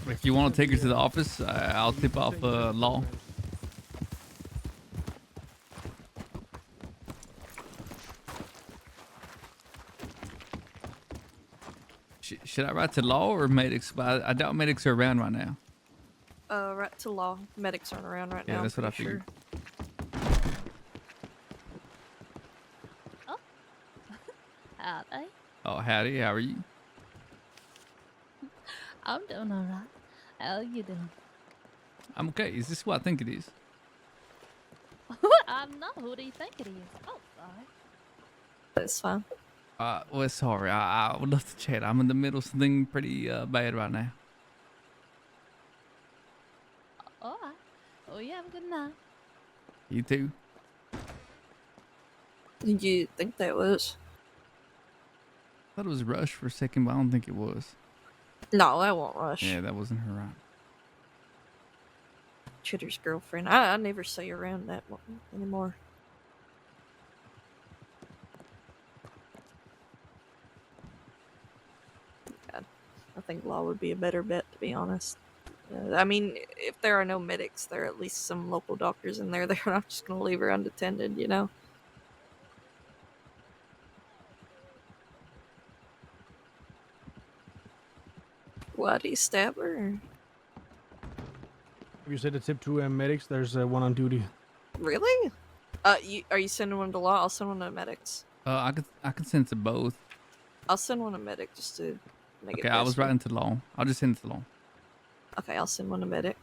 If you want to take her to the office, I'll tip off law. Should I write to law or medics? But I doubt medics are around right now. Right to law. Medics aren't around right Yeah, now. that's what I pretty figured. Sure. Howdy. Oh, howdy. How are you? I'm doing all right. How you doing? I'm okay. Is this what I think it is? I'm not. Who do you think it is? Oh, sorry. That's fine. Well, sorry. I would love to chat. I'm in the middle of something pretty bad right now. All right. Well, you have a good night. You too? Did you think that was? I thought it was Rush for a second, but I don't think it was. No, that won't rush. Yeah, that wasn't her, right? Chitter's girlfriend. I never see her around that one anymore. God, I think law would be a better bet, to be honest. I mean, if there are no medics, there are at least some local doctors in there. They're not just going to leave her unattended, you know? Why do you stab her? You said a tip to medics. There's one on duty. Really? Are you sending one to law? I'll send one to medics. I could send to both. I'll send one to medic just to make it Okay, I was faster. writing to law. I'll just send it to law. Okay, I'll send one to medic.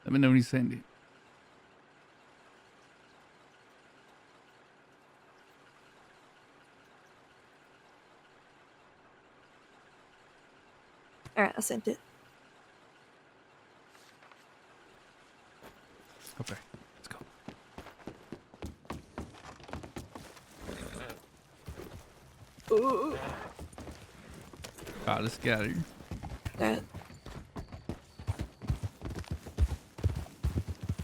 Let me know when you send it. Alright, I sent it. Okay, let's go. Ooh. Alright, let's get out of here. That